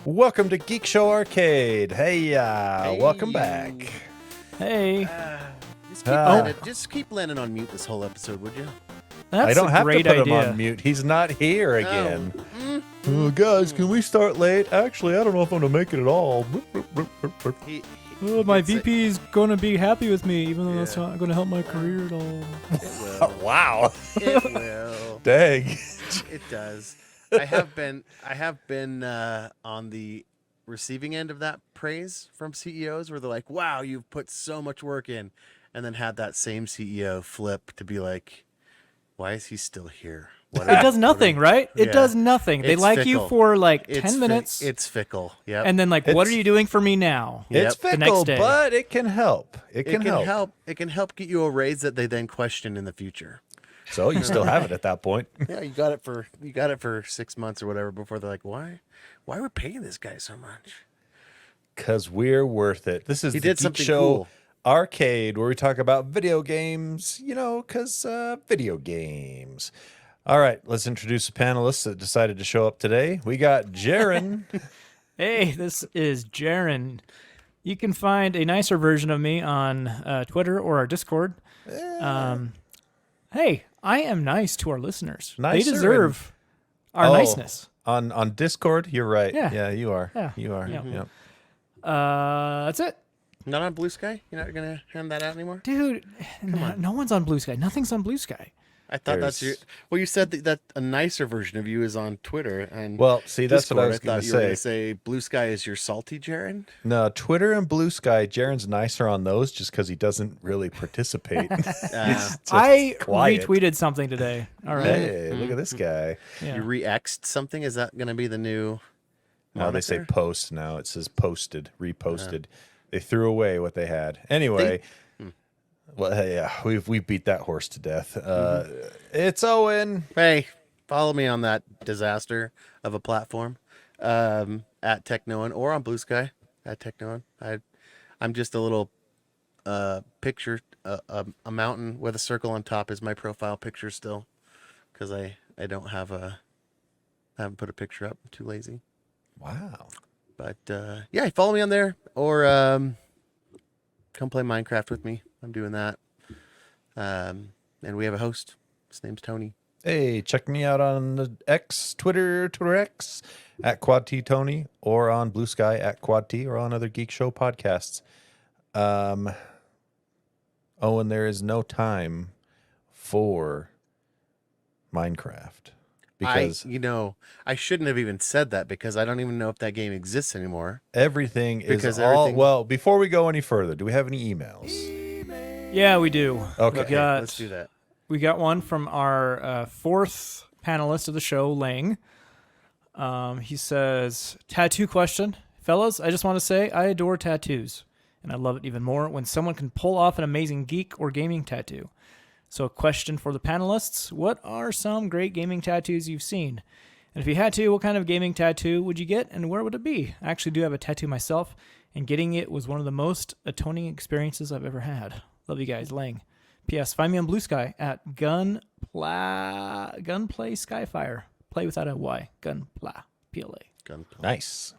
Welcome to Geekshow Arcade. Hey, welcome back. Hey. Just keep landing on mute this whole episode, would you? That's I don't a have to great put idea. him on mute. He's not here again. Oh, guys, can we start late? Actually, I don't know if I'm going to make it at all. My VP is going to be happy with me, even though that's not going to help my career at all. It will. Wow. It will. Dang. It does. I have been on the receiving end of that praise from CEOs where they're like, wow, you've put so much work in. And then had that same CEO flip to be like, why is he still here? It does nothing, right? It does nothing. They It's like fickle. you for like 10 minutes. It's fickle. Yeah. And then like, what are you doing for me now? It's The fickle, next day. but it can help. It can help. It can help get you a raise that they then question in the future. So you still have it at that point. Yeah, you got it for 6 months or whatever before they're like, why are we paying this guy so much? Because we're worth it. This is He the did Geek something Show cool. Arcade, where we talk about video games, because video games. All right, let's introduce the panelists that decided to show up today. We got Jaren. Hey, this is Jaren. You can find a nicer version of me on Twitter or our Discord. Hey, I am nice to our listeners. Nicer they deserve our niceness. On Discord, you're right. Yeah. Yeah, you are. Yeah. You are. Yeah. Yep. That's it. Not on Blue Sky? You're not gonna hand that out anymore? Dude, no one's on Blue Sky. Nothing's on Blue Sky. I thought that's your. There's- Well, you said that a nicer version of you is on Twitter and. Well, see, that's Discord. what I was going thought to you were say. gonna say Blue Sky is your salty Jaren. No, Twitter and Blue Sky, Jaren's nicer on those just because he doesn't really participate. He's just I quiet. retweeted something today. All right. Hey, look at this guy. Yeah. You re-X'd something. Is that gonna be the new? No, they say moniker? post now. It says posted, reposted. They threw away what they had. Anyway, well, hey, yeah, we beat that horse to death. It's Owen. Hey, follow me on that disaster of a platform, at Technoan or on Blue Sky at Technoan. I'm just a little picture, a mountain with a circle on top is my profile picture still, because I haven't put a picture up. I'm too lazy. Wow. But yeah, follow me on there or come play Minecraft with me. I'm doing that. And we have a host. His name's Tony. Hey, check me out on the Twitter X at Quad T Tony, or on Blue Sky at Quad T, or on other Geek Show podcasts. Owen, there is no time for Minecraft because I shouldn't have even said that because I don't even know if that game exists anymore. everything is Because all everything- well. Before we go any further, do we have any emails? Yeah, we do. Okay. Let's do that. We got one from our fourth panelist of the show, Lang. He says, tattoo question. Fellas, I just want to say I adore tattoos, and I love it even more when someone can pull off an amazing geek or gaming tattoo. So a question for the panelists, what are some great gaming tattoos you've seen? And if you had to, what kind of gaming tattoo would you get, and where would it be? I actually do have a tattoo myself, and getting it was one of the most atoning experiences I've ever had. Love you guys, Lang. P.S. Find me on Blue Sky at Gunplay Skyfire. Play without a Y. Gunpla. P-L-A. Gunplay. Nice.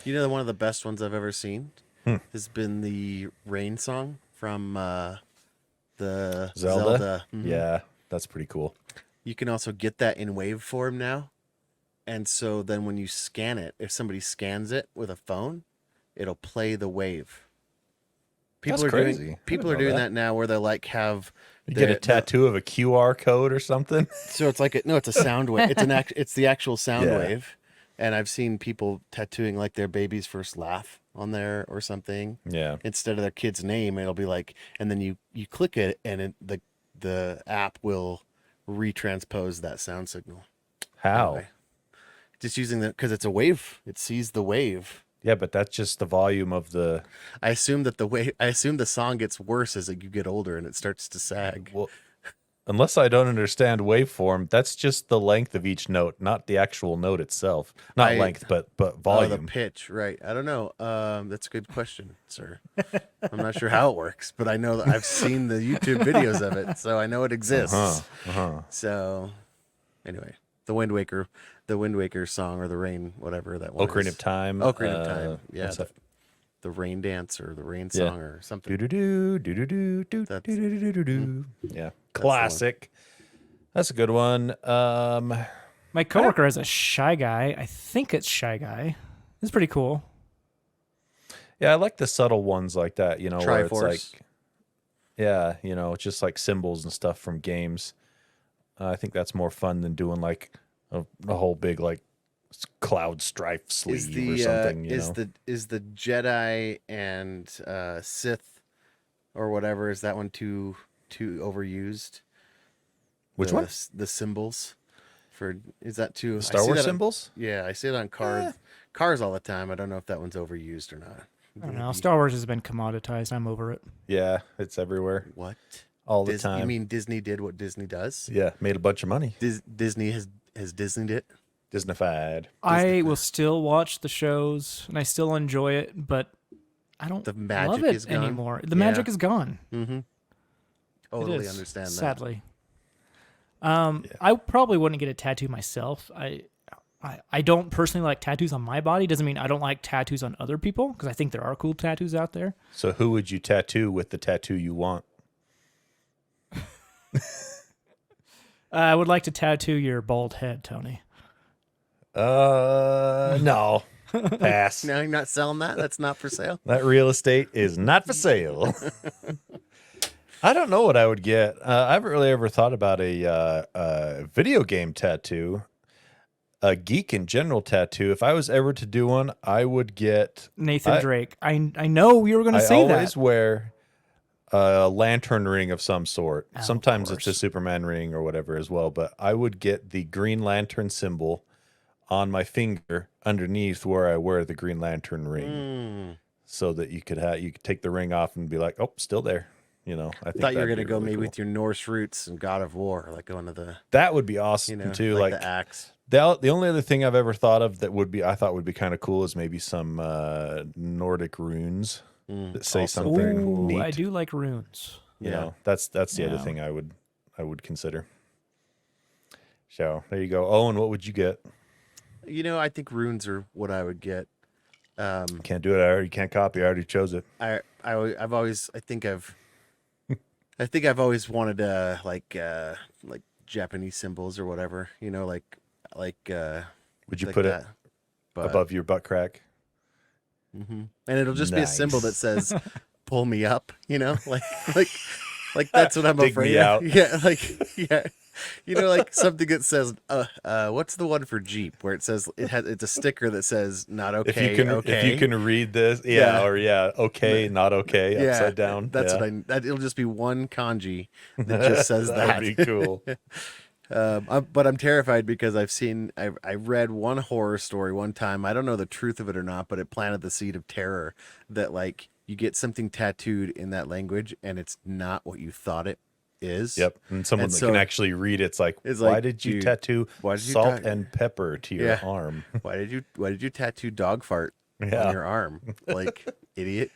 You know, one of the best ones I've ever seen has been the Rain song from the Zelda. Mhm. Yeah, that's pretty cool. You can also get that in wave form now. And so then when you scan it, if somebody scans it with a phone, it'll play the wave. That's crazy. I People didn't are know doing that. that now where they like have You get a tattoo of a QR code or something. So it's like it's a sound wave. It's the actual sound Yeah. wave. And I've seen people tattooing like their baby's first laugh on there or something. Yeah. Instead of their kid's name, it'll be like, and then you click it, and the app will retranspose that sound signal. How? Anyway, just using because it's a wave. It sees the wave. Yeah, but that's just the volume of the. I assume the song gets worse as you get older and it starts to sag. Well, unless I don't understand waveform, that's just the length of each note, not the actual note itself. Not length, but Oh, volume. the pitch, right? I don't know. That's a good question, sir. I'm not sure how it works, but I know that I've seen the YouTube videos of it, so I know it exists. Uh-huh. So, anyway, the Wind Waker song or the rain, whatever that one. Ocarina of Time. Ocarina of Time. Yeah, what's that? the rain dance or the rain Yeah. song or something. Do do do do do do That's- do do do do do. Yeah, one. classic. That's a good one. My coworker has a Shy Guy. I think it's Shy Guy. It's pretty cool. Yeah, I like the subtle ones like that. You know, where it's Triforce. like, yeah, you know, it's just like symbols and stuff from games. I think that's more fun than doing like a whole big like cloud strife sleeve or something. You know, is the Jedi and Sith or whatever, is that one too overused? which the, one? The symbols for, is that too I Star see Wars that on- symbols? yeah, I see it on cars all the time. I don't know if that one's overused or not. I don't know. Star Wars has been commoditized. I'm over it. Yeah, it's everywhere What? all the time. You mean Disney did what Disney does? Yeah, made a bunch of money. Disney has Disneyed it. Disneyfied. I will still watch the shows and I still enjoy it, but I don't The magic love it is gone. anymore. The Yeah. magic is gone. Mm-hmm. It Totally is, understand that. sadly. I probably wouldn't get a tattoo myself. I don't personally like tattoos on my body. Doesn't mean I don't like tattoos on other people, because I think there are cool tattoos out there. So who would you tattoo with the tattoo you want? I would like to tattoo your bald head, Tony. No. Pass. Now you're not selling that? That's not for sale? That real estate is not for sale. I don't know what I would get. I haven't really ever thought about a video game tattoo, a geek in general tattoo. If I was ever to do one, I would get. Nathan Drake. I know you were going to I say always that. wear a lantern ring of some sort. Oh, of Sometimes it's a course. Superman ring or whatever as well. But I would get the Green Lantern symbol on my finger underneath where I wear the Green Lantern ring, so that you could take the ring off and be like, oh, still there. You know, I think Thought you were that'd going to be go really maybe cool. with your Norse roots and God of War, like going to the, That would be awesome too. like Like the axe. the only other thing I've ever thought of that I thought would be kind of cool is maybe some Nordic runes that say Also something very cool. Ooh, neat. I do like runes. You Yeah. know, that's the other Yeah. thing I would consider. So there you go. Owen, what would you get? You know, I think runes are what I would get. Can't do it. I already can't copy. I already chose it. I've always always wanted like Japanese symbols or whatever, you know, like Would you like put that. it But, above your butt crack? and it'll just be a symbol that Nice. says "pull me up," you know, like that's what I'm Dig afraid me of. out. Yeah, you know, like something that says what's the one for Jeep where it says it's a sticker that says "not okay." If you can read this, yeah, Yeah. okay, not okay, yeah, upside down. That's yeah. what it'll just be one kanji that just says that. That'd be cool. But I'm terrified because I read one horror story one time. I don't know the truth of it or not, but it planted the seed of terror that like you get something tattooed in that language and it's not what you thought it is. Yep, and someone And that so- can actually read it's like, It's why like, did you dude, tattoo why did you salt ta- and pepper to your Yeah. arm? Why did you tattoo dog fart Yeah. on your arm? Like idiot.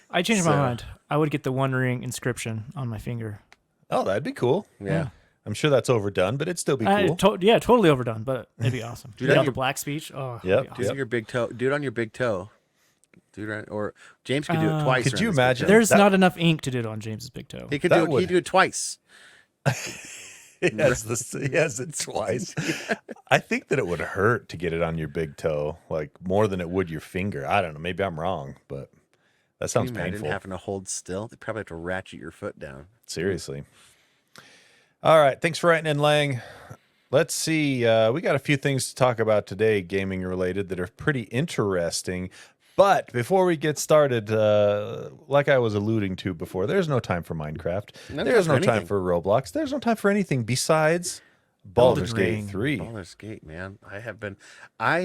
I changed my So- mind. I would get the One Ring inscription on my finger. Oh, that'd be cool. Yeah. I'm sure that's overdone, but it'd still be cool. Totally overdone, but it'd be awesome. Dude, Get I- out the black speech. Oh, Yep, it'd be Do awesome. it on your big toe. Do it on your big toe. Do it on, or James could do it twice. Could around you his big imagine? toe. There's That- not enough ink to do it on James's big toe. He could That do it. would- He'd do it twice. Yes, it twice. I think that it would hurt to get it on your big toe, like more than it would your finger. I don't know. Maybe I'm wrong, but that Can sounds you imagine painful. having to hold still? They probably have to ratchet your foot down. Seriously. All right. Thanks for writing in, Lang. Let's see. We got a few things to talk about today, gaming related, that are pretty interesting. But before we get started, like I was alluding to before, there's no time for Minecraft. No There's time no for time anything. for Roblox. There's no time for anything besides Baldur's Elden Gate Ring. 3. Baldur's Gate, man. I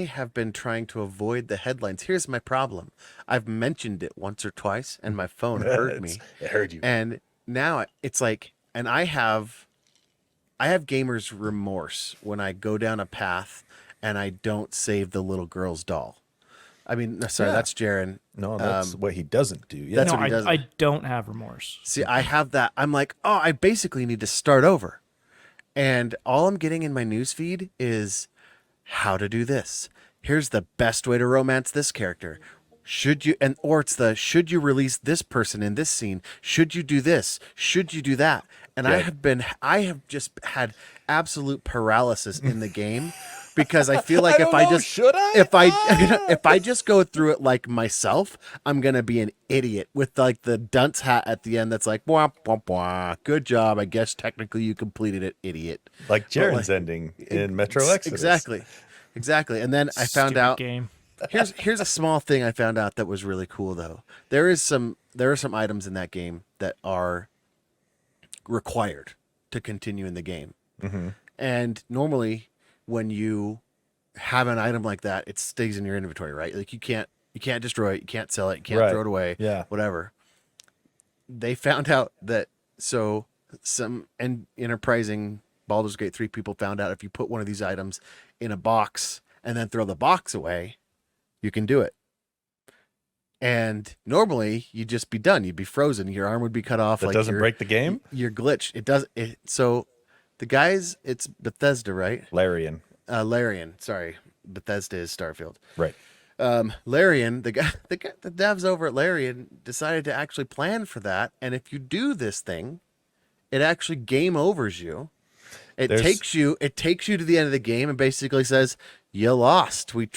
have been trying to avoid the headlines. Here's my problem. I've mentioned it once or twice, and my phone heard me. It heard you. And now it's like, and I have gamer's remorse when I go down a path and I don't save the little girl's doll. I mean, no, sorry, Yeah. that's Jaren. No, that's what he doesn't do. Yeah. That's no, what he does. I don't have remorse. See, I have that. I'm like, oh, I basically need to start over. And all I'm getting in my newsfeed is how to do this. Here's the best way to romance this character. Should you should you release this person in this scene? Should you do this? Should you do that? And Yeah. I have just had absolute paralysis in the game because I feel like I don't know, should I? if I just go through it like myself, I'm gonna be an idiot with like the dunce hat at the end that's like wah, wah, wah. Good job. I guess technically you completed it, idiot. Like Jaren's like- ending in Metro Exodus. Exactly. And then I found Stupid out game. here's a small thing I found out that was really cool though. There are some items in that game that are required to continue in the game. Mm-hmm. And normally when you have an item like that, it stays in your inventory, right? Like you can't destroy it, you can't sell it, you can't Right. throw it away, Yeah. whatever. They found out that some enterprising Baldur's Gate 3 people found out if you put one of these items in a box and then throw the box away, you can do it. And normally you'd just be done. You'd be frozen. Your arm would be cut off. That doesn't break the game? You're glitched. It does. So the guys, it's Bethesda, right? Larian. Larian. Sorry. Bethesda is Starfield. Right. Larian, the devs over at Larian decided to actually plan for that. And if you do this thing, it actually game overs you. It takes you to the end of the game and basically says, you lost. We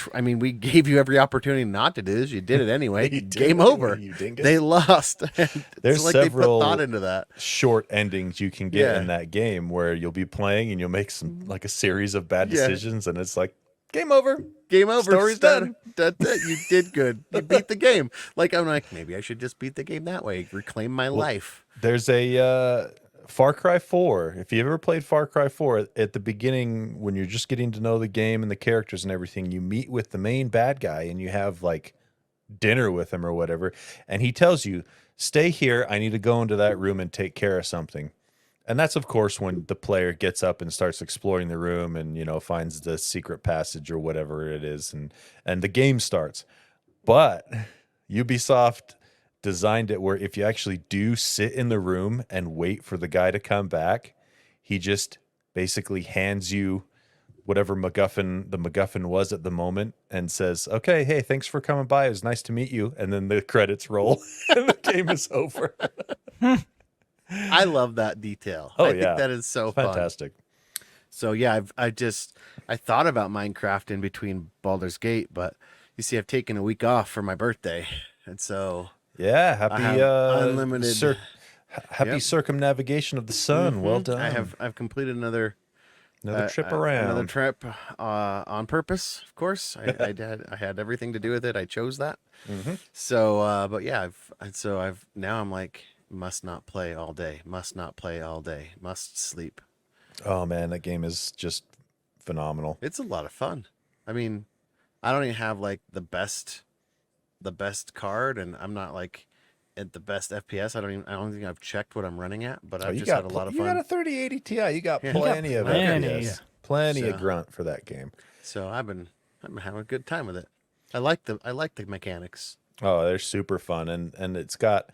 gave you every opportunity not to do this. You did it anyway. You did Game it over. anyway, you dingus. They lost. There's it's like several they put thought into that. short endings you can get Yeah. in that game where you'll be playing and you'll make some like a series of bad Yeah. decisions and it's like game over. Game over. Story's done. That's it. You did good. You beat the game. Like I'm like, maybe I should just beat the game that way. Reclaim my life. There's a Far Cry 4. If you ever played Far Cry 4, at the beginning when you're just getting to know the game and the characters and everything, you meet with the main bad guy and you have like dinner with him or whatever, and he tells you, "Stay here. I need to go into that room and take care of something." And that's of course when the player gets up and starts exploring the room and finds the secret passage or whatever it is, and the game starts. But Ubisoft designed it where if you actually do sit in the room and wait for the guy to come back, he just basically hands you whatever the MacGuffin was at the moment and says, "Okay, hey, thanks for coming by. It was nice to meet you." And then the credits roll and the game is over. I love that detail. Oh, I yeah. think that is so fun. Fantastic. So yeah, I thought about Minecraft in between Baldur's Gate, but you see, I've taken a week off for my birthday, and so Yeah, I have happy unlimited. happy Yep. circumnavigation of the sun. Well done. I've completed another Trip around. another trip on purpose. Of course, I had everything to do with it. I chose that. Mhm. So, but yeah, now I'm like, must not play all day. Must not play all day. Must sleep. Oh man, that game is just phenomenal. It's a lot of fun. I mean, I don't even have like the best card, and I'm not like at the best FPS. I don't think I've checked what I'm running at, but I've you just got had a lot of You got fun. a 3080 Ti. You got Yeah. plenty You of got plenty. FPS. Plenty So- of grunt for that game. So I've been having a good time with it. I like the mechanics. Oh, they're super fun, and it's got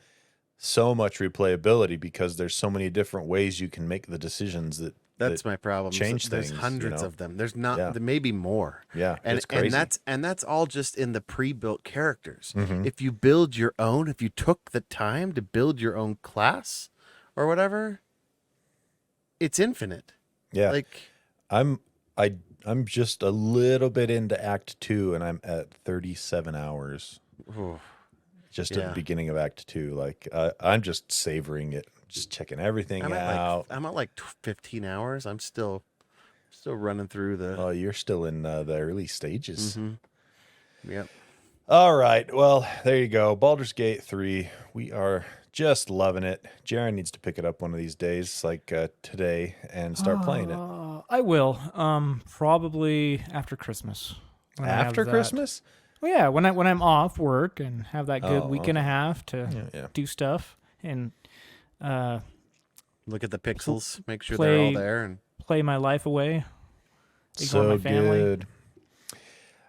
so much replayability because there's so many different ways you can make the decisions that That's my problem. change There's things, hundreds of them. There's not. Yeah. There may be more. yeah, And it's crazy. and that's all just in the pre-built characters. Mhm. If you build your own, if you took the time to build your own class or whatever, it's infinite. yeah. Like I'm just a little bit into Act 2, and I'm at 37 hours. ooh, Just at Yeah. the beginning of Act 2, like I'm just savoring it, just checking everything I'm out. at like 15 hours. I'm still running through the. Oh, you're still in the early stages. Mhm. Yep. All right. Well, there you go. Baldur's Gate 3. We are just loving it. Jaren needs to pick it up one of these days, like today, and start playing it. I will. Probably after Christmas. when I have After that- Christmas? Well, yeah, when I'm off work and have that good Oh, week and a half to Yeah. do stuff and Look at the pixels. Make sure they're all play- there. And play my life away. Ignore So my family. good.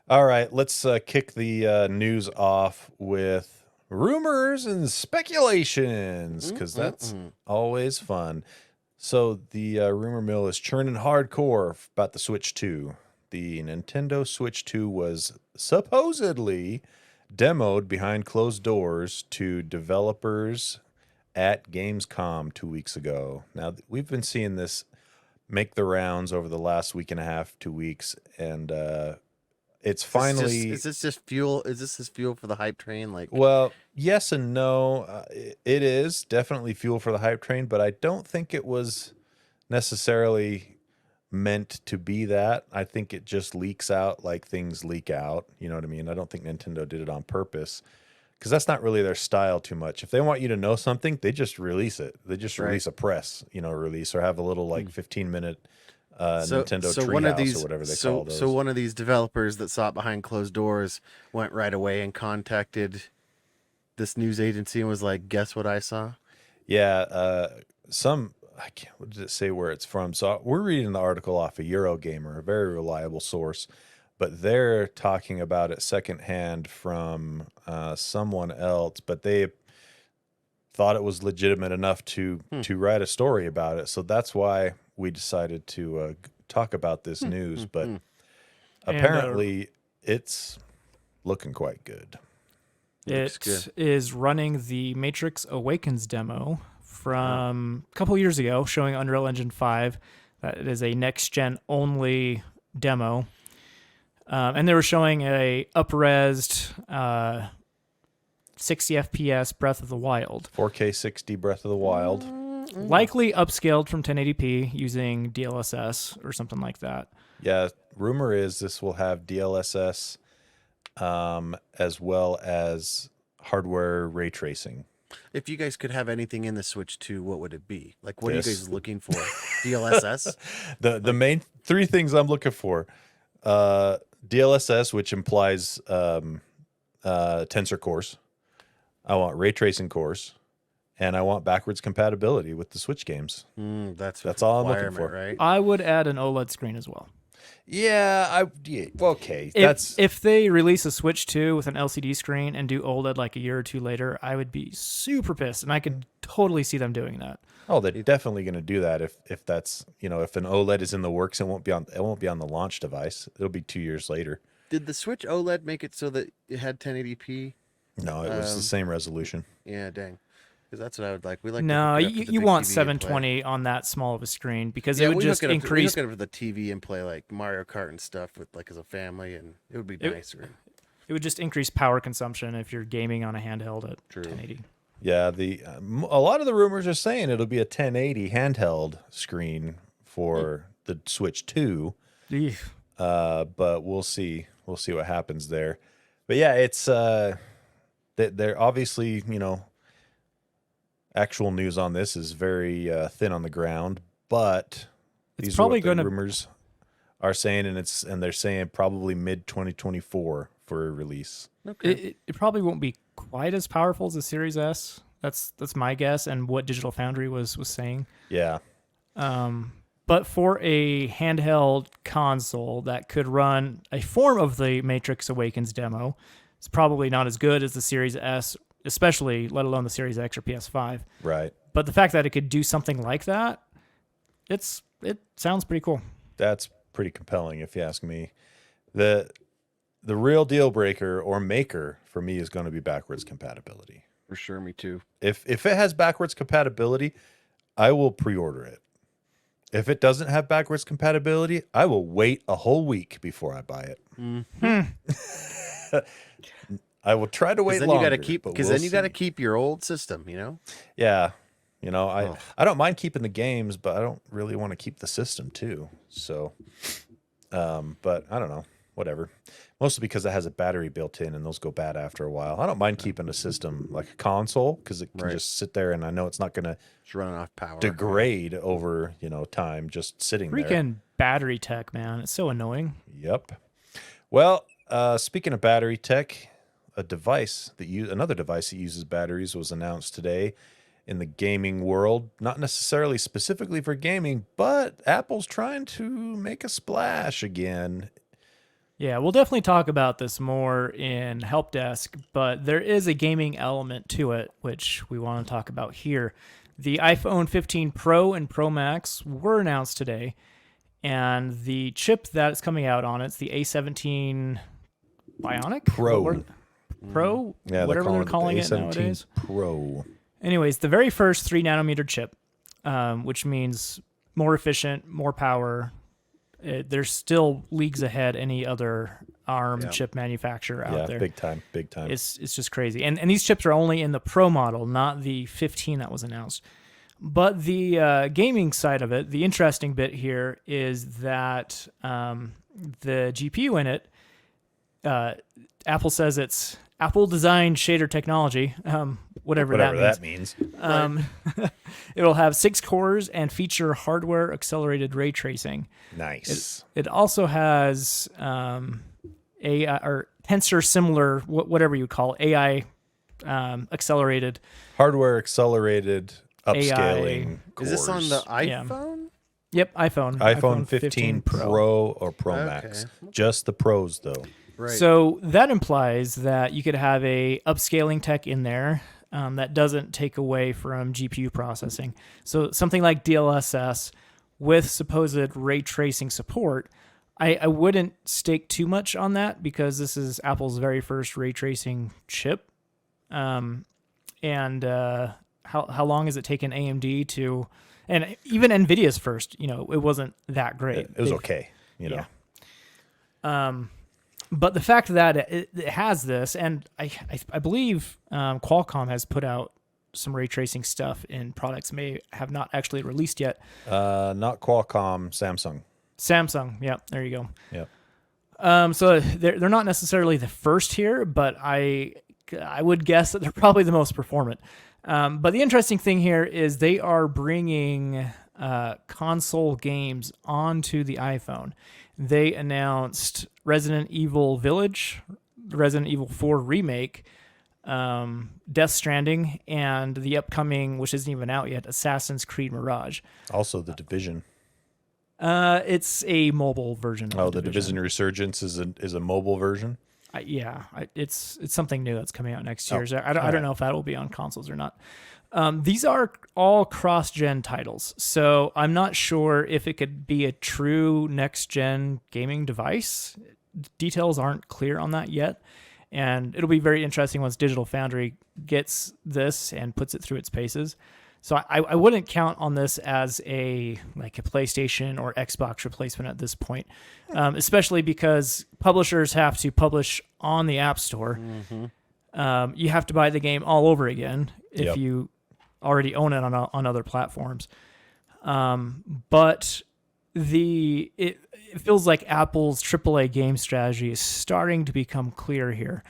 All right. Let's kick the news off with rumors and speculations because that's always fun. So the rumor mill is churning hardcore about the Switch 2. The Nintendo Switch 2 was supposedly demoed behind closed doors to developers at Gamescom 2 weeks ago. Now, we've been seeing this make the rounds over the last week and a half, 2 weeks, and it's finally. Is this just fuel? Is this just fuel for the hype train? Like, Well, yes and no. It is definitely fuel for the hype train, but I don't think it was necessarily meant to be that. I think it just leaks out like things leak out. You know what I mean? I don't think Nintendo did it on purpose because that's not really their style too much. If they want you to know something, they just release it. They just release a press, release or have a little like 15-minute Nintendo Treehouse or whatever they call those. So one of these developers that saw it behind closed doors went right away and contacted this news agency and was like, "Guess what I saw?" Yeah, I can't. What did it say where it's from? So we're reading the article off of Eurogamer, a very reliable source, but they're talking about it secondhand from someone else. But they thought it was legitimate enough to write a story about it. So that's why we decided to talk about this news. But apparently, it's looking quite good. It is running the Matrix Awakens demo from a couple years ago, showing Unreal Engine 5. That it is a next-gen only demo. And they were showing a up-resed 60 FPS Breath of the Wild. 4K 60 Breath of the Wild. Likely upscaled from 1080p using DLSS or something like that. Yeah, rumor is this will have DLSS as well as hardware ray tracing. If you guys could have anything in the Switch 2, what would it be? Like, what are you guys looking for? DLSS? The main three things I'm looking for: DLSS, which implies tensor cores. I want ray tracing cores, and I want backwards compatibility with the Switch games. That's all I'm looking for. right? I would add an OLED screen as well. Yeah, okay. If they release a Switch 2 with an LCD screen and do OLED like a year or two later, I would be super pissed, and I could totally see them doing that. Oh, they're definitely going to do that. If that's if an OLED is in the works, it won't be on the launch device. It'll be 2 years later. Did the Switch OLED make it so that it had 1080p? No, it was the same resolution. Yeah, dang. Because that's what I would like. We like. No, to hook it up to the you big want TV and 720 on that small of a screen because play. it would just increase. We hook it up to the TV and play like Mario Kart and stuff with like as a family, and it would be nicer. It would just increase power consumption if you're gaming on a handheld at 1080. Yeah, a lot of the rumors are saying it'll be a 1080 handheld screen for the Switch 2. But we'll see. We'll see what happens there. But yeah, it's they're obviously, actual news on this is very thin on the ground, but these are what the rumors are saying, and they're saying probably mid 2024 for a release. Okay. It probably won't be quite as powerful as the Series S. That's my guess, and what Digital Foundry was saying. Yeah. But for a handheld console that could run a form of the Matrix Awakens demo, it's probably not as good as the Series S, especially let alone the Series X or PS5. Right. But the fact that it could do something like that, it sounds pretty cool. That's pretty compelling, if you ask me. The real deal breaker or maker for me is going to be backwards compatibility. For sure, me too. If it has backwards compatibility, I will pre-order it. If it doesn't have backwards compatibility, I will wait a whole week before I buy it. I will try to wait longer. Because then you got to keep your old system, Yeah. I don't mind keeping the games, but I don't really want to keep the system too. So, but I don't know, whatever. Mostly because it has a battery built in and those go bad after a while. I don't mind keeping a system like a console because it can just sit there and I know it's not going to run off power, degrade over, time just sitting there. Freaking battery tech, man. It's so annoying. Yep. Well, speaking of battery tech, another device that uses batteries was announced today in the gaming world. Not necessarily specifically for gaming, but Apple's trying to make a splash again. Yeah, we'll definitely talk about this more in Help Desk, but there is a gaming element to it, which we want to talk about here. The iPhone 15 Pro and Pro Max were announced today, and the chip that is coming out on it's the A17 Bionic Pro. Pro, Yeah, whatever they're the calling it A17 nowadays. Pro. Anyways, the very first 3 nanometer chip, which means more efficient, more power. There's still leagues ahead any other ARM chip manufacturer out there. Big time. It's just crazy. And these chips are only in the Pro model, not the 15 that was announced. But the gaming side of it, the interesting bit here is that the GPU in it, Apple says it's Apple designed shader technology, whatever that means. It'll have 6 cores and feature hardware accelerated ray tracing. Nice. It also has AI or tensor similar, whatever you call it, AI accelerated. Hardware accelerated upscaling. Is this on the Yeah. iPhone? Yep, iPhone. iPhone 15 Pro or Pro Max? Just the Pros, though. Right. So that implies that you could have a upscaling tech in there that doesn't take away from GPU processing. So something like DLSS with supposed ray tracing support, I wouldn't stake too much on that because this is Apple's very first ray tracing chip. And how long has it taken AMD to, and even NVIDIA's first, it wasn't that great. It was okay, Yeah. But the fact that it has this, and I believe Qualcomm has put out some ray tracing stuff in products may have not actually released yet. Not Qualcomm, Samsung, yeah, there you go. Yeah. So they're not necessarily the first here, but I would guess that they're probably the most performant. But the interesting thing here is they are bringing console games onto the iPhone. They announced Resident Evil Village, Resident Evil 4 Remake, Death Stranding, and the upcoming, which isn't even out yet, Assassin's Creed Mirage. Also, The Division. It's a mobile version. Oh, the Division Resurgence is a mobile version. It's something new that's coming out next year. So I don't know if that will be on consoles or not. These are all cross-gen titles, so I'm not sure if it could be a true next-gen gaming device. Details aren't clear on that yet, and it'll be very interesting once Digital Foundry gets this and puts it through its paces. So I wouldn't count on this as a PlayStation or Xbox replacement at this point, especially because publishers have to publish on the App Store. Mm-hmm. You have to buy the game all over again if Yep. you already own it on other platforms. But it feels like Apple's AAA game strategy is starting to become clear here.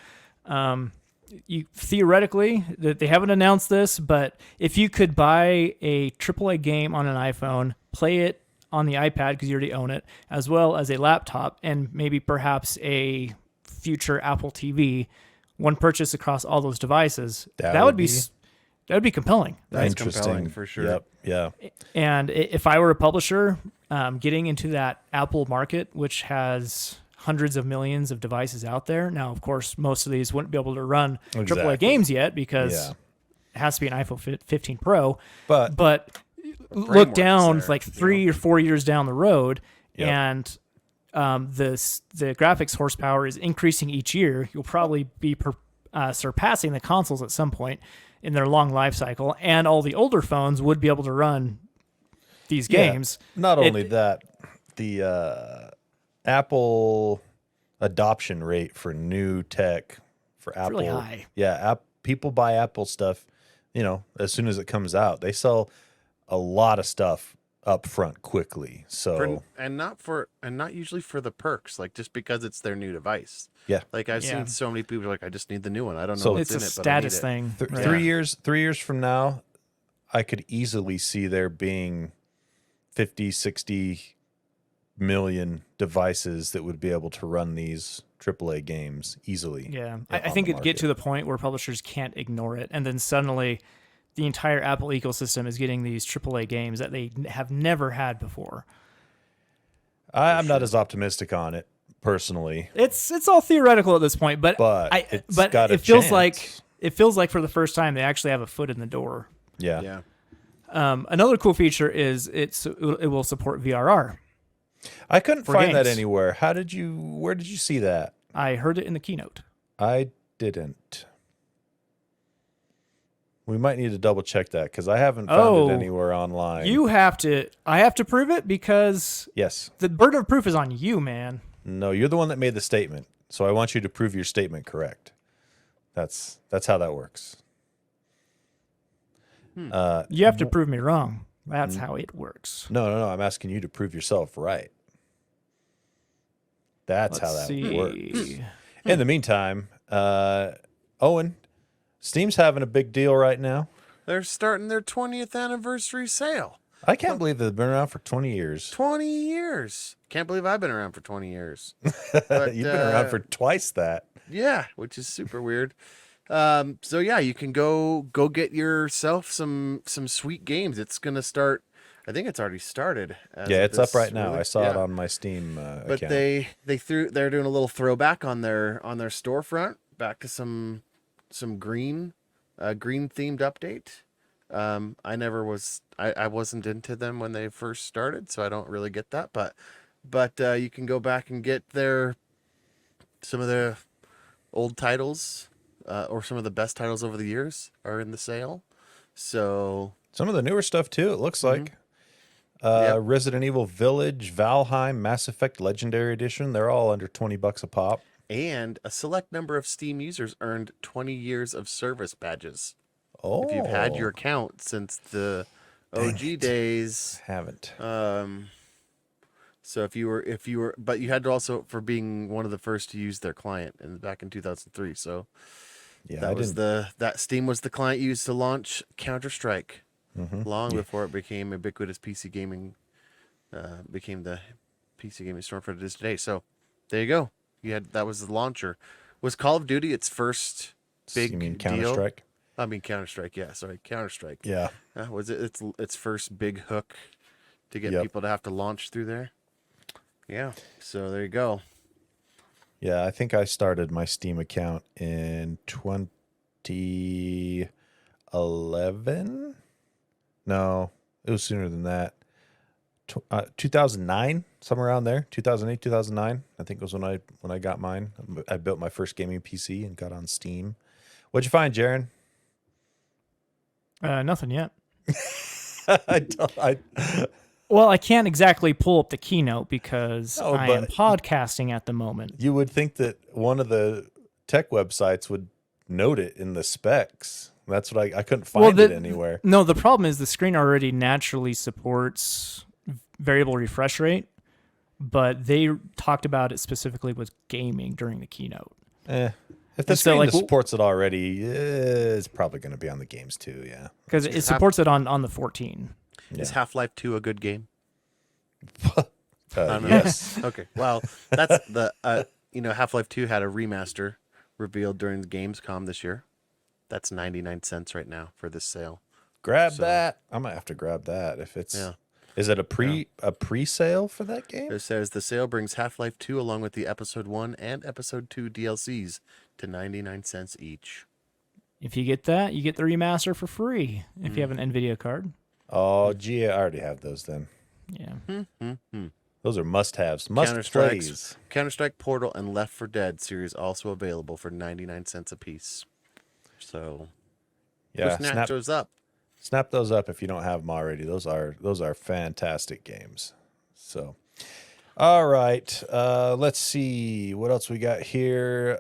Theoretically, that they haven't announced this, but if you could buy a AAA game on an iPhone, play it on the iPad because you already own it, as well as a laptop and maybe perhaps a future Apple TV, one purchase across all those devices, that would be compelling. That's Interesting. compelling for sure. Yep. Yeah. And if I were a publisher, getting into that Apple market, which has hundreds of millions of devices out there. Now, of course, most of these wouldn't be able to run AAA games yet because it has to be an iPhone 15 Pro. But look down like 3 or 4 years down the road, and the graphics horsepower is increasing each year. You'll probably be surpassing the consoles at some point in their long life cycle, and all the older phones would be able to run these games. Not only that, the Apple adoption rate for new tech for Apple, really high. Yeah, people buy Apple stuff, as soon as it comes out. They sell a lot of stuff up front quickly. So not usually for the perks, like just because it's their new device. Yeah. Like I've seen so many people like, I just need the new one. I don't know what's in it, It's a but I need status it. thing. 3 years from now, I could easily see there being 50, 60 million devices that would be able to run these AAA games easily. Yeah, I think it'd get to the point where publishers can't ignore it, and then suddenly the entire Apple ecosystem is getting these AAA games that they have never had before. I'm not as optimistic on it personally. It's all theoretical at this point, but it's got a it feels chance. like for the first time they actually have a foot in the door. Yeah. Another cool feature is it will support VRR. I couldn't For find that games. anywhere. Where did you see that? I heard it in the keynote. I didn't. We might need to double check that because I haven't found it anywhere online. I have to prove it because Yes. the burden of proof is on you, man. No, you're the one that made the statement. So I want you to prove your statement correct. That's how that works. You have to prove me wrong. That's how it works. No. I'm asking you to prove yourself right. That's how that works. In the meantime, Owen, Steam's having a big deal right now. They're starting their 20th anniversary sale. I can't believe they've been around for 20 years. 20 years. Can't believe I've been around for 20 years. But, you've been around for twice that. Yeah, which is super weird. So yeah, you can go get yourself some sweet games. It's gonna start. I think it's already started. Yeah, it's up right now. I saw it on my Steam But account. they're doing a little throwback on their storefront, back to some green themed update. I wasn't into them when they first started, so I don't really get that. But you can go back and get some of their old titles, or some of the best titles over the years are in the sale. So some of the newer stuff too, it looks like. Resident Evil Village, Valheim, Mass Effect Legendary Edition, they're all under $20 a pop. And a select number of Steam users earned 20 years of service badges. Oh. If you've had your account since the OG days. Haven't. So if you were, but you had to also for being one of the first to use their client back in 2003. So Yeah, that Steam was the client used to launch Counter-Strike long before it became ubiquitous PC gaming, became the PC gaming storefront it is today. So there you go. That was the launcher. Was Call of Duty its first big You mean deal? Counter-Strike? I mean Counter-Strike. Yeah, sorry, Counter-Strike. Yeah. Was it its first big hook to get people to have to launch through there? Yeah. So there you go. Yeah, I think I started my Steam account in 2011. No, it was sooner than that. 2009, somewhere around there. 2008, 2009. I think was when I got mine. I built my first gaming PC and got on Steam. What'd you find, Jaron? Nothing yet. Well, I can't exactly pull up the keynote because I am podcasting at the moment. You would think that one of the tech websites would note it in the specs. That's what I couldn't find it anywhere. No, the problem is the screen already naturally supports variable refresh rate, but they talked about it specifically with gaming during the keynote. If the screen supports it already, it's probably going to be on the games too, yeah. Because it supports it on the 14. Yeah. Is Half-Life 2 a good game? Yes. Okay. Well, that's the Half-Life 2 had a remaster revealed during the Gamescom this year. That's 99 cents right now for this sale. Grab that. I might have to grab that if it's. Yeah. Is it a pre-sale for that game? It says the sale brings Half-Life 2 along with the Episode 1 and Episode 2 DLCs to 99 cents each. If you get that, you get the remaster for free if you have an NVIDIA card. Oh, gee, I already have those then. Yeah. Those are must-haves. Counter-Strike, Portal, and Left 4 Dead series also available for 99 cents a piece. So, yeah, snap those up. Snap those up if you don't have them already. Those are fantastic games. So, all right, let's see what else we got here.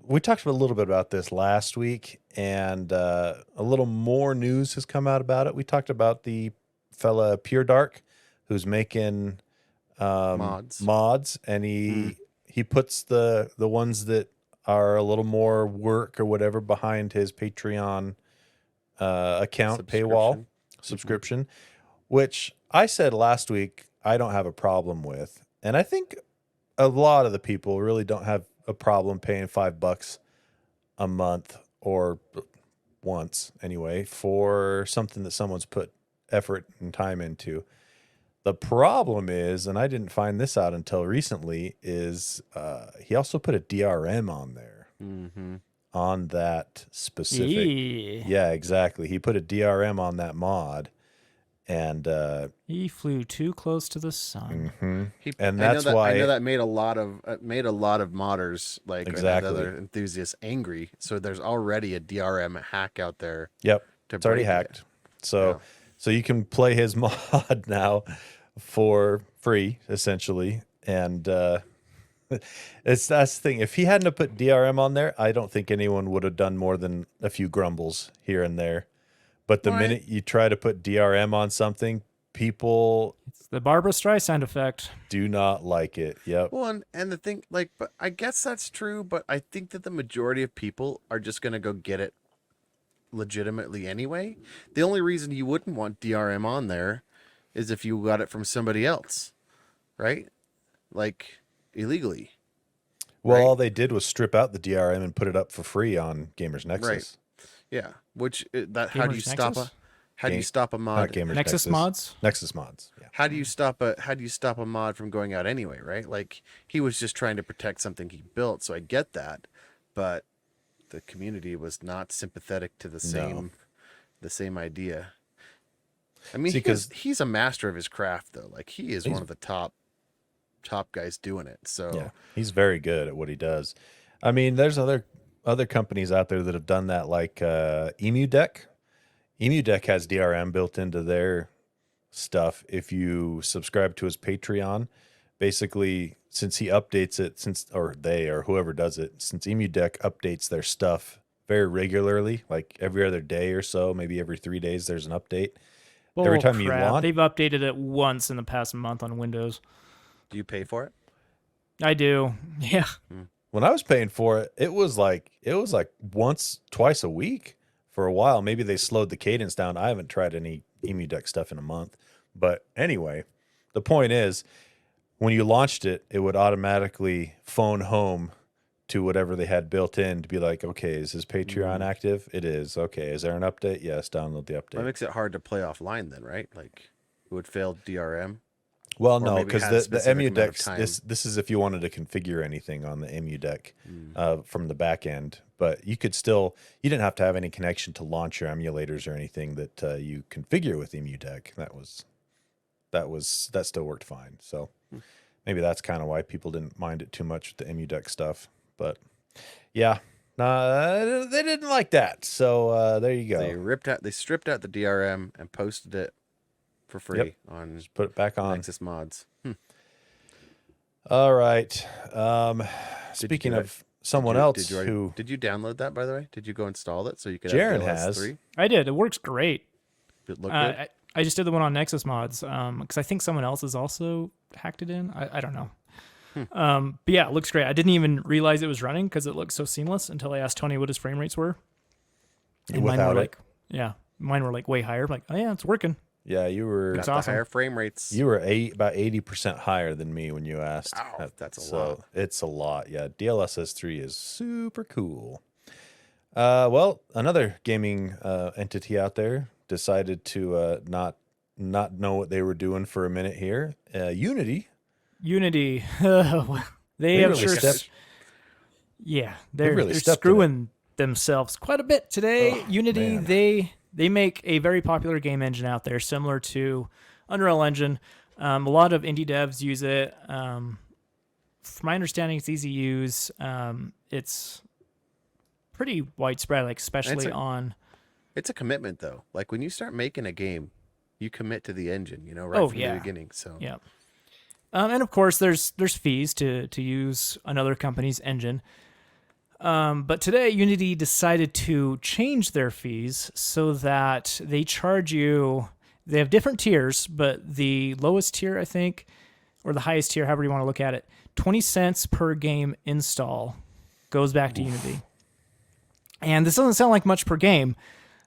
We talked a little bit about this last week, and a little more news has come out about it. We talked about the fella Pure Dark, who's making mods, and he puts the ones that are a little more work or whatever behind his Patreon account paywall subscription, which I said last week I don't have a problem with, and I think a lot of the people really don't have a problem paying $5 a month or once anyway for something that someone's put effort and time into. The problem is, and I didn't find this out until recently, is he also put a DRM on there. on that specific. Yee. Yeah, exactly. He put a DRM on that mod, and He flew too close to the sun. and I know that's that why I know that made a lot of modders like and Exactly. other enthusiasts angry. So there's already a DRM hack out there. Yep, to it's already break it. hacked. So Yeah. so you can play his mod now for free, essentially, and that's the thing. If he hadn't have put DRM on there, I don't think anyone would have done more than a few grumbles here and there. But the Right. minute you try to put DRM on something, people It's the Barbara Streisand effect. do not like it. Yep. Well, and the thing, like, but I guess that's true. But I think that the majority of people are just gonna go get it legitimately anyway. The only reason you wouldn't want DRM on there is if you got it from somebody else, right? Like illegally. Well, Right. all they did was strip out the DRM and put it up for free on Gamers Nexus. Yeah. Which how do you Gamers stop Nexus? how do you Game- stop a Not mod? Gamers Nexus mods? Nexus mods. Yeah. How do you stop a mod from going out anyway, right? Like he was just trying to protect something he built, so I get that, but the community was not sympathetic to the same idea. I mean, See, 'cause- he's a master of his craft though. Like he is He's- one of the top guys doing it. So Yeah, he's very good at what he does. I mean, there's other companies out there that have done that, like Emu Deck. Emu Deck has DRM built into their stuff. If you subscribe to his Patreon, basically, since he updates it, or they or whoever does it, since Emu Deck updates their stuff very regularly, like every other day or so, maybe every 3 days, there's an update. Every time you launch, They've updated it once in the past month on Windows. do you pay for it? I do. Yeah. when I was paying for it, it was like once, twice a week for a while. Maybe they slowed the cadence down. I haven't tried any Emu Deck stuff in a month. But anyway, the point is, when you launched it, it would automatically phone home to whatever they had built in to be like, okay, is his Patreon active? It is. Okay, is there an update? Yes, download the update. That makes it hard to play offline then, right? Like it would fail DRM. Well, Or no, maybe because had a the specific Emu amount of Deck, time. this is if you wanted to configure anything on the Emu Deck from the back end. But you didn't have to have any connection to launch your emulators or anything that you configure with Emu Deck. That still worked fine. So maybe that's kind of why people didn't mind it too much with the Emu Deck stuff. But yeah, they didn't like that. So there you go. They stripped out the DRM and posted it for free on Just put it back on. Nexus mods. All right. Speaking do it? of someone Did you- else did you already- who did you download that by the way? Did you go install it so you could Jaren have DLS has. 3? I did. It works great. It looked good. I just did the one on Nexus mods because I think someone else has also hacked it in. I don't know. But yeah, it looks great. I didn't even realize it was running because it looked so seamless until I asked Tony what his frame rates were. And mine Without were it? mine were like way higher. I'm like, oh yeah, it's working. Yeah, you were Got It's the awesome. higher frame rates. you were about 80% higher than me when you asked. Wow, that's a So lot. it's a lot. Yeah, DLSS 3 is super cool. Well, another gaming entity out there decided to not know what they were doing for a minute here. Unity. Unity, they have really sure. stepped- They're really they're stepped in it. screwing themselves quite a bit today. Oh, Unity, man. they make a very popular game engine out there, similar to Unreal Engine. A lot of indie devs use it. From my understanding, it's easy to use. It's pretty widespread, like especially on. It's a commitment though. Like when you start making a game, you commit to the engine, right from the beginning. So Yeah. And of course, there's fees to use another company's engine. But today, Unity decided to change their fees so that they charge you. They have different tiers, but the lowest tier, I think, or the highest tier, however you want to look at it, 20 cents per game install goes back to Unity. And this doesn't sound like much per game,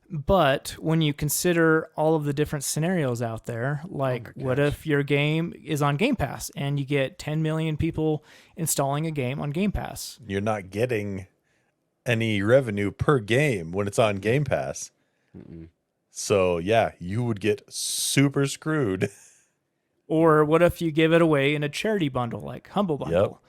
but when you consider all of the different scenarios out there, like what if your game is on Game Pass and you get 10 million people installing a game on Game Pass? You're not getting any revenue per game when it's on Game Pass. So yeah, you would get super screwed. Or what if you give it away in a charity bundle like Humble Bundle?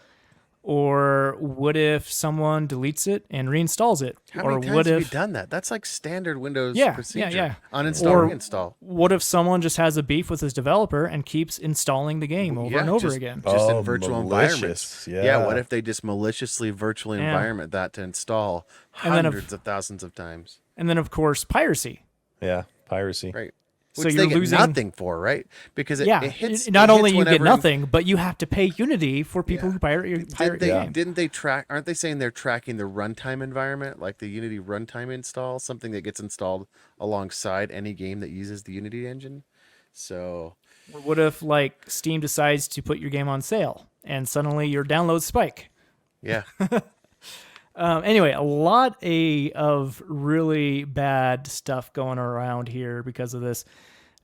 Or Or what if someone deletes it and reinstalls it? How or many what times have if we done that? That's like standard Windows Yeah, procedure. yeah. Uninstall, Or reinstall. what if someone just has a beef with his developer and keeps installing the game over and over again? Just Oh, in virtual malicious, environments. yeah. What if they just maliciously virtually Yeah. environment that to install And then hundreds of thousands of times? And then, of course, piracy. Yeah, piracy. Right. So Which you're they get losing nothing for, right? Because it hits. not it only hits you get whenever- nothing, but you have to pay Unity for people who pirate your game. Didn't they track? Aren't they saying they're tracking the runtime environment, like the Unity runtime install, something that gets installed alongside any game that uses the Unity engine? So, Or what if like Steam decides to put your game on sale and suddenly your downloads spike? yeah, Anyway, a lot of really bad stuff going around here because of this.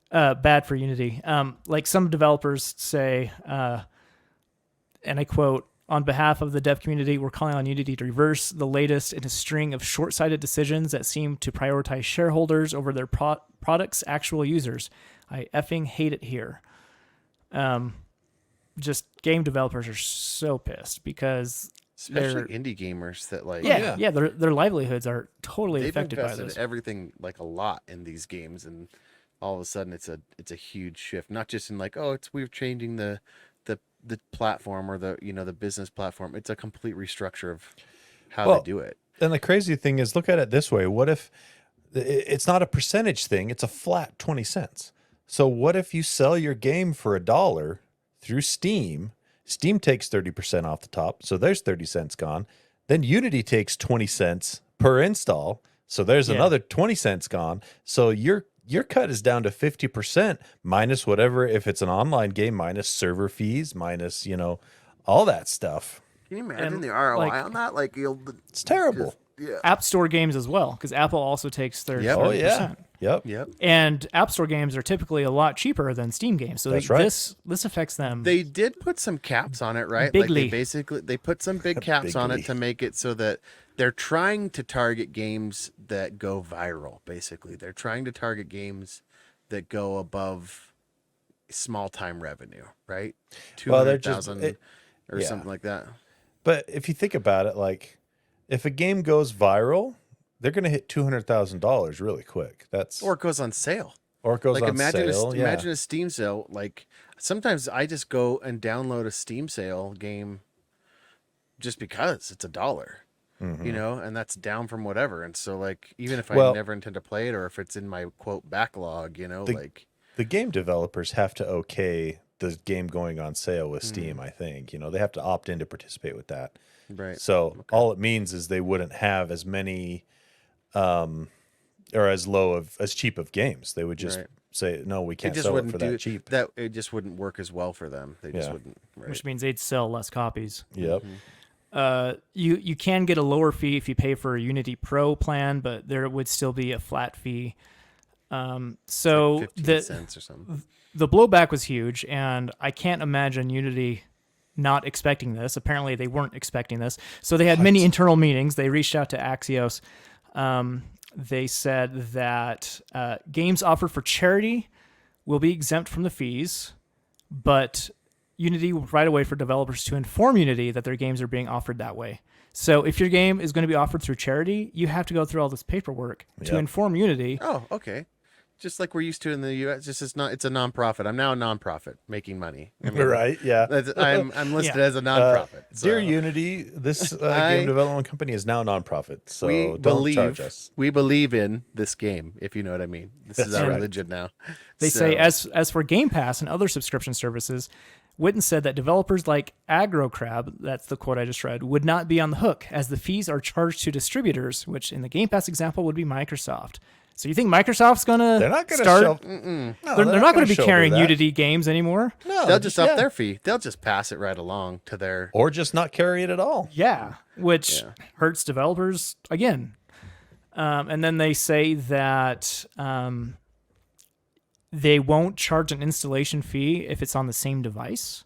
Bad for Unity. Like some developers say, and I quote, "On behalf of the dev community, we're calling on Unity to reverse the latest in a string of short-sighted decisions that seem to prioritize shareholders over their product's actual users. I effing hate it here." Just game developers are so pissed because especially indie gamers that like their livelihoods are totally they've affected by invested this. everything like a lot in these games, and all of a sudden it's a huge shift. Not just in like, oh, we're changing the platform or the business platform. It's a complete restructure of how they do it. And the crazy thing is, look at it this way. What if it's not a percentage thing? It's a flat 20 cents. So what if you sell your game for $1 through Steam? Steam takes 30% off the top, so there's 30 cents gone. Then Unity takes 20 cents per install, so there's another 20 cents gone. So your cut is down to 50% minus whatever, if it's an online game, minus server fees, minus, all that stuff. Can you imagine And, the ROI like, on that? Like, It's terrible. App Store games as well, because Apple also takes their 30%. Oh, yeah. Yep. And App Store games are typically a lot cheaper than Steam games, so That's right. this affects them. They did put some caps on it, right? Bigly. Like they put some big caps on it Bigly. to make it so that they're trying to target games that go viral. Basically, they're trying to target games that go above small time revenue, right? Well, they're just- 200,000 or something like that. But if you think about it, like if a game goes viral, they're going to hit $200,000 really quick. Or it goes on sale. Or it goes Like on imagine sale. imagine a Steam sale. Like sometimes I just go and download a Steam sale game just because it's $1, and that's down from whatever. And so like even if I never intend to play it, or if it's in my quote backlog, The game developers have to okay the game going on sale with Steam, I think. They have to opt in to participate with that. right. So all it means is they wouldn't have as many or as cheap of games. They would just Right. say, no, we It can't just sell it wouldn't for that cheap. that. It just wouldn't work as well for them. They just Yeah. wouldn't. Right. which means they'd sell less copies. Yep. You can get a lower fee if you pay for a Unity Pro plan, but there would still be a flat fee. So Like 15 cents or something. the blowback was huge, and I can't imagine Unity not expecting this. Apparently, they weren't expecting this. So they had many internal meetings. They reached out to Axios. They said that games offered for charity will be exempt from the fees, but Unity will provide a way for developers to inform Unity that their games are being offered that way. So if your game is going to be offered through charity, you have to go through all this paperwork to Yep. inform Unity. Oh, okay. Just like we're used to in the U.S. It's a nonprofit. I'm now a nonprofit making money. I mean, Right. Yeah. I'm listed Yeah. as a nonprofit. so Dear Unity, this game development company is now nonprofit, so we don't charge us. we believe in this game, if you know what I mean. This is That's our right. religion now. They say, So- as for Game Pass and other subscription services, Witten said that developers like AgroCrab, that's the quote I just read, would not be on the hook as the fees are charged to distributors, which in the Game Pass example would be Microsoft. So you think Microsoft's going to They're not going to start? show. They're not going to be shoulder carrying that. Unity games anymore. No, they'll just up yeah. their fee. They'll just pass it right along to their. or just not carry it at all. Yeah, which Yeah. hurts developers again. And then they say that they won't charge an installation fee if it's on the same device.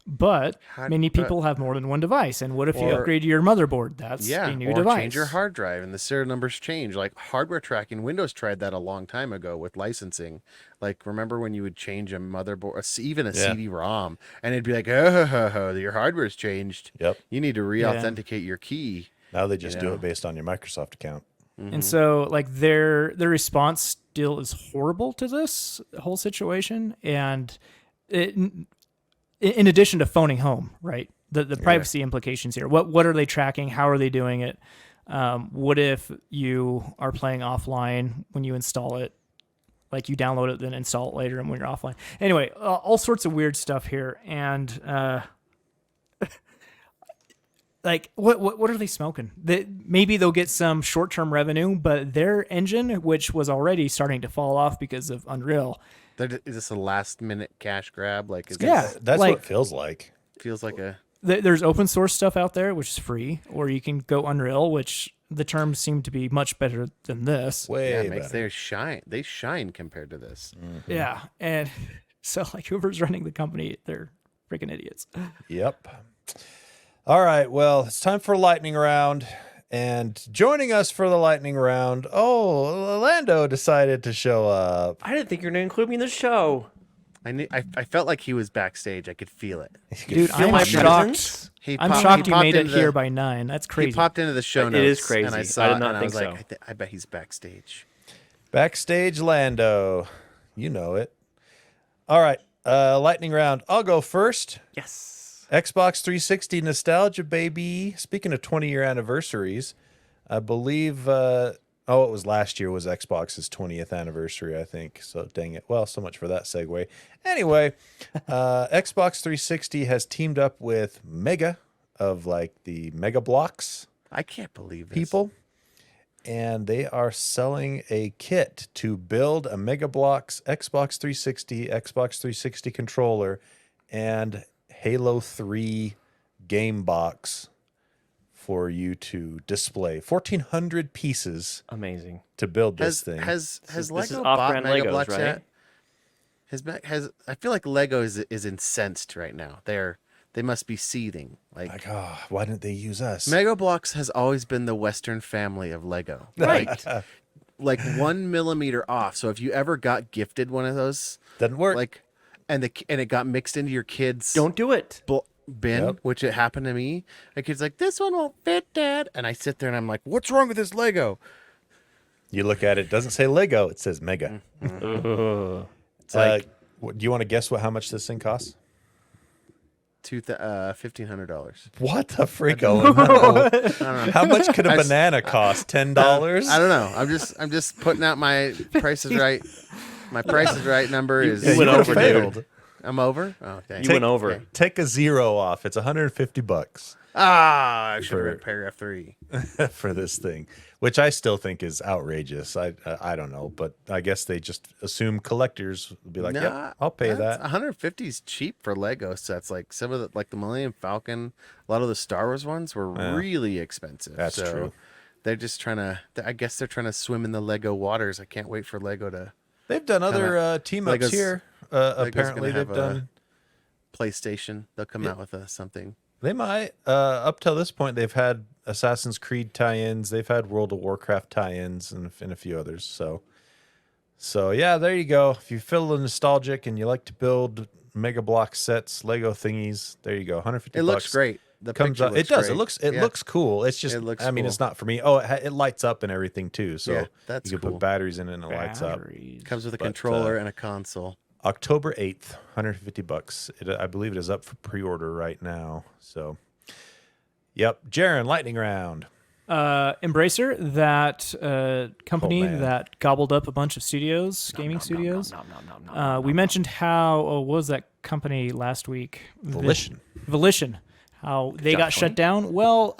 But How- many but- people have more than one device. And what if you Or- upgrade your motherboard? That's a new or device. change your hard drive and the serial numbers change. Like hardware tracking, Windows tried that a long time ago with licensing. Like remember when you would change a motherboard, even a Yeah. CD-ROM, and it'd be like, oh, your hardware's changed. Yep. You need to re-authenticate your key. Now they just do know. it based on your Microsoft account. And so like their response still is horrible to this whole situation. And in addition to phoning home, right? The privacy implications here. What are they tracking? How are they doing it? What if you are playing offline when you install it? Like you download it, then install it later and when you're offline. Anyway, all sorts of weird stuff here. And like what are they smoking? Maybe they'll get some short-term revenue, but their engine, which was already starting to fall off because of Unreal. Is this a last-minute cash grab? Like, Yeah. That's like- what it feels like. feels like a. There's open source stuff out there, which is free, or you can go Unreal, which the terms seem to be much better than this. Way Yeah, it makes better. their shine. They shine compared to this. Yeah. And so like whoever's running the company, they're freaking idiots. Yep. All right. Well, it's time for lightning round. And joining us for the lightning round, Lando decided to show up. I didn't think you were going to include me in the show. I felt like he was backstage. I could feel it. Dude, Feel I'm my shocked. presence? I'm shocked you made it here by 9. That's He crazy. popped into the show It notes. is crazy. And I I saw did it, not and I was think like, so. I bet he's backstage. Backstage Lando. You know it. All right. Lightning round. I'll go first. Yes. Xbox 360 nostalgia, baby. Speaking of 20-year anniversaries, I believe, it was last year was Xbox's 20th anniversary, I think. So dang it. Well, so much for that segue. Anyway, Xbox 360 has teamed up with Mega of like the Mega Blocks I can't believe this. people. And they are selling a kit to build a Mega Bloks Xbox 360, Xbox 360 controller, and Halo 3 game box for you to display. 1,400 pieces Amazing. to build this Has thing. has This is Lego bought off-brand Mega Legos, Bloks right? yet? I feel like Lego is incensed right now. They must be seething. Like, why didn't they use us? Mega Bloks has always been the Western family of Lego. Right. Like 1 millimeter off. So if you ever got gifted one of those, Doesn't work. like, and it got mixed into your kid's Don't do it. bin, Yep. which it happened to me. My kid's like, this one won't fit, Dad. And I sit there and I'm like, what's wrong with this Lego? You look at it, it doesn't say Lego, it says Mega. Ugh. It's like Do you want to guess how much this thing costs? $1,500. What the freak? Oh, no. How much could a banana cost? $10? I don't know. I'm just putting out my Price is Right. My Price is Right number is. You went you over, failed. dude. I'm over. Oh, dang. You went over. Okay. Take a zero off. It's $150 Ah, I should have For- read paragraph 3. for this thing, which I still think is outrageous. I don't know, but I guess they just assume collectors would be like, Nah, "Yep, I'll pay that's- that." 150 is cheap for Lego sets. Like some of the Millennium Falcon, a lot of the Star Wars ones were really expensive. That's so true. They're just trying to. I guess they're trying to swim in the Lego waters. I can't wait for Lego to They've done other team ups Lego's- here. Lego's Apparently, gonna they've have done. PlayStation. They'll come out with something. They might. Up till this point, they've had Assassin's Creed tie-ins. They've had World of Warcraft tie-ins, and a few others. So yeah, there you go. If you feel nostalgic and you like to build Mega Block sets, Lego thingies, there you go. 150. It looks bucks. great. The Comes picture out. It looks does. great. It Yeah. looks cool. It's just. It looks I mean, cool. it's not for me. Oh, it lights up and everything too. So Yeah, that's you can cool. put batteries in it and it lights up. Batteries. Comes with a but, controller and a console. October 8th, $150. I believe it is up for pre-order right now. So, yep. Jaron, lightning round. Embracer, that company man. that gobbled up a bunch of studios, gaming studios. No. We mentioned how what was that company last week? Volition. How they got shut down. Well,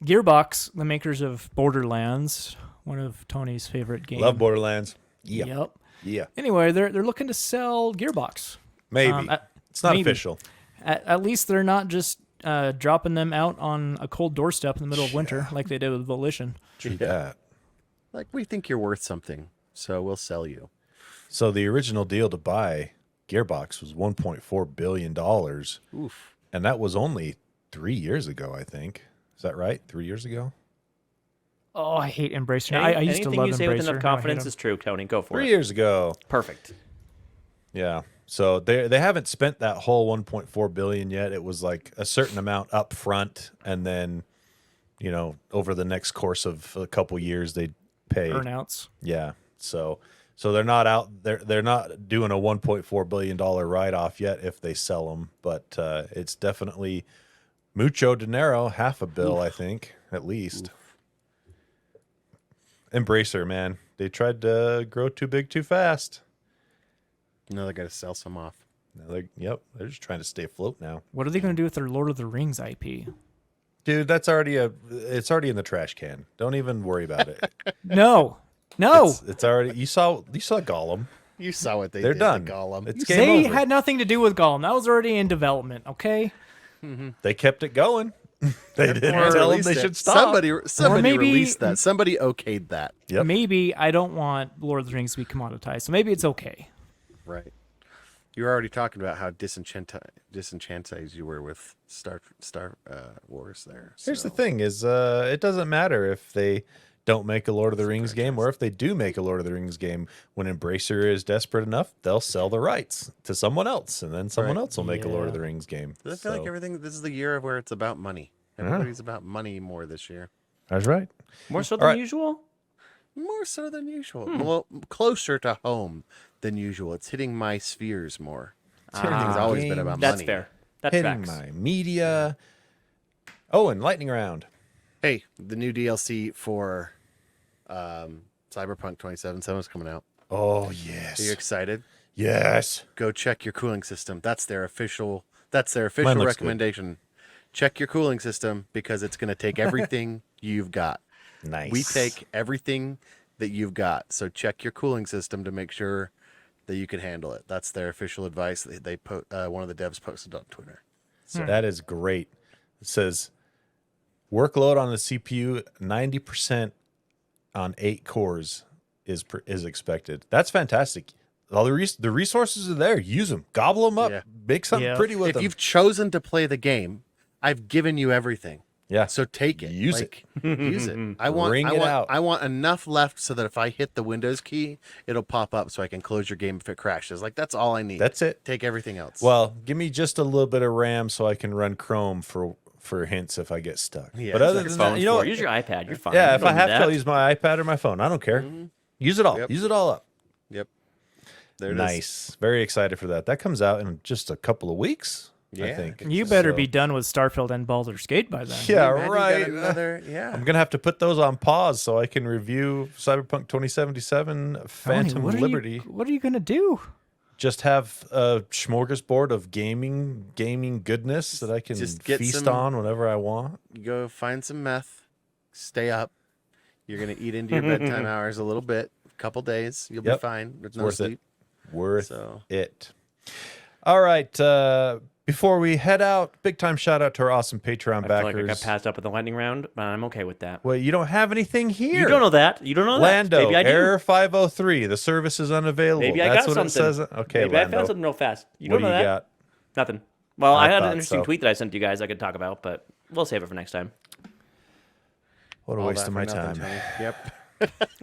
Gearbox, the makers of Borderlands, one of Tony's favorite games. Love Borderlands. Yeah. Yep. Yeah. Anyway, they're looking to sell Gearbox. Maybe. It's not maybe. official. At least they're not just dropping them out on a cold doorstep in the middle of winter like they did with Volition. True Yeah. that. Like we think you're worth something, so we'll sell you. So the original deal to buy Gearbox was $1.4 billion. Oof. And that was only 3 years ago, I think. Is that right? 3 years ago? Oh, I hate Embracer. Any- I used to anything love you say Embracer. with Now I enough hate confidence 'em. is true, Tony. Go for 3 it. years ago. Perfect. Yeah. So they haven't spent that whole 1.4 billion yet. It was like a certain amount up front, and then, over the next course of a couple years they pay. Earnouts. Yeah. So they're not out they're not doing a 1.4 billion dollar write off yet if they sell them, but it's definitely mucho dinero, half a bill, I think, at least. Embracer, man. They tried to grow too big too fast. No, they got to sell some off. Now they're just trying to stay afloat now. What are they going to do with their Lord of the Rings IP? Dude, it's already in the trash can. Don't even worry about it. No. It's already you saw Gollum. You saw what They're did done. to Gollum. It's game They over. had nothing to do with Gollum. That was already in development, okay? They kept it going. They didn't Or tell them released they it. should stop. Somebody maybe- released that. Somebody okayed that. Yep. Maybe I don't want Lord of the Rings to be commoditized, so maybe it's okay. Right. You were already talking about how disenchanted you were with Star Wars there. Here's the so- thing: is it doesn't matter if they don't make a Lord of the Rings game, or if they do make a Lord of the Rings game. When Embracer is desperate enough, they'll sell the rights to someone else, and then someone Right. else will make a Lord of the Yeah. Rings game. I feel like everything. This is the year where it's about money. Everybody's about money more this year. That's right. More so All than right. usual? More so than usual. Well, closer to home than usual. It's hitting my spheres more. Everything's always been about That's money. fair. That Hitting tracks. my media. Oh, and lightning round. Hey, the new DLC for Cyberpunk 2077 is coming out. Oh Are you yes, excited? yes. Go check your cooling system. That's their official looks recommendation. Check your cooling system because it's going to take everything you've got. Nice. We take everything that you've got. So check your cooling system to make sure that you can handle it. That's their official advice. They one of the devs posted on Twitter. That is great. It says workload on the CPU 90% on 8 cores is expected. That's fantastic. All the resources are there. Use them. Gobble them up. Yeah. Make something Yeah. pretty with If them. you've chosen to play the game, I've given you everything. Yeah. So take it. Use it. Use it. I want Bring I it want out. I want enough left so that if I hit the Windows key, it'll pop up so I can close your game if it crashes. Like that's all I need. That's it. Take everything else. Well, give me just a little bit of RAM so I can run Chrome for hints if I get stuck. Yeah, but other it's than like that, you know, Use your iPad. You're fine. yeah, You if don't I need have that. to, I'll use my iPad or my phone. I don't care. Use it all. Yep. Use it all up. Yep. There it is. Nice. Very excited for that. That comes out in just a couple of weeks, I Yeah. think. You better So- be done with Starfield and Baldur's Gate by then. Yeah, Man, you got right. another, yeah. I'm gonna have to put those on pause so I can review Cyberpunk 2077 Tony, Phantom what are Liberty. what are you gonna do? Just have a smorgasbord of gaming goodness that I can Just get feast some- on whenever I want. You go find some meth, stay up. You're gonna eat into your bedtime hours a little bit, a couple days. You'll Yep. be fine. There's It's no worth sleep. Worth So it. All right. Before we head out, big time shout out to our awesome Patreon I feel backers. like I got passed up with the lightning round, but I'm okay with that. Well, you don't have anything here. You don't know that. You don't know Lando, that. Maybe I do. Error 503. The service is unavailable. Maybe I That's got what something. it says. Okay, Maybe I Lando. found something real fast. You What don't do know you that? got? Nothing. Well, I I had thought an interesting so. tweet that I sent to you guys I could talk about, but we'll save it for next time. What a all waste that of for my nothing, time. Tony. Yep.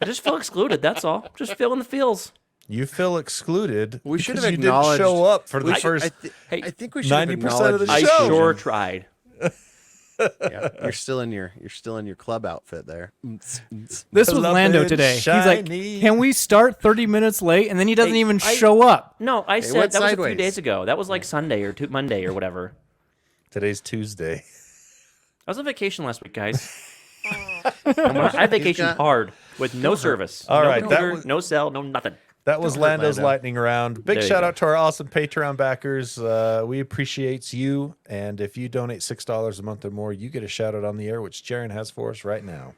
I just feel excluded. That's all. Just feeling the feels. You feel excluded. We should because have you acknowledged. didn't show up for we the should- first. Hey, I think we should have 90% of the acknowledged I show. the sure decision. tried. Yeah, you're still in your club outfit there. This was Beloved, Lando today. He's like, shiny. "Can we start 30 minutes late?" And then he doesn't Hey, even I- show up. No, I said went that was a few sideways. days ago. That was like Sunday or Monday or whatever. Today's Tuesday. I was on vacation last week, guys. I vacationed got- hard with no service. All no right, that computer, was- no cell, no nothing. That was Don't hurt Lando's Lando. lightning round. Big There you shout go. out to our awesome Patreon backers. We appreciate you. And if you donate $6 a month or more, you get a shout out on the air, which Jaron has for us right now.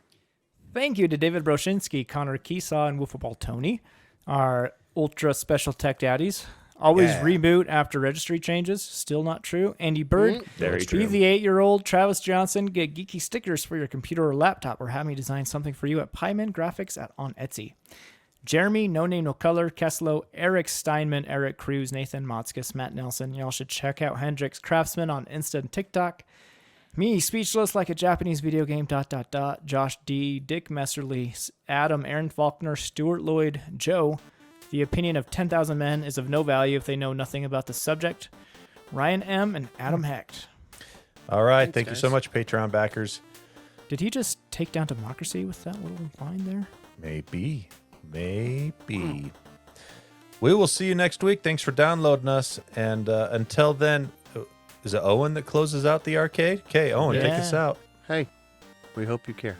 Thank you to David Broshinsky, Connor Keesaw, and Wolfball Tony, our ultra special tech daddies. Always Yeah. reboot after registry changes. Still not true. Andy Bird, Very Be true. the 8-year-old Travis Johnson. Get geeky stickers for your computer or laptop, or have me design something for you at Pyman Graphics on Etsy. Jeremy, No Name No Color, Keslow, Eric Steinman, Eric Cruz, Nathan Motzkus, Matt Nelson. Y'all should check out Hendrix Craftsman on Insta and TikTok. Me, speechless like a Japanese video game, ... Josh D, Dick Messerly, Adam, Aaron Faulkner, Stuart Lloyd, Joe. The opinion of 10,000 men is of no value if they know nothing about the subject. Ryan M, and Adam Hecht. All right. Thanks, Thank you so guys. much, Patreon backers. Did he just take down democracy with that little line there? Maybe. We will see you next week. Thanks for downloading us. And until then, is it Owen that closes out the arcade? Okay, Owen, take Yeah. us out. Hey, we hope you care.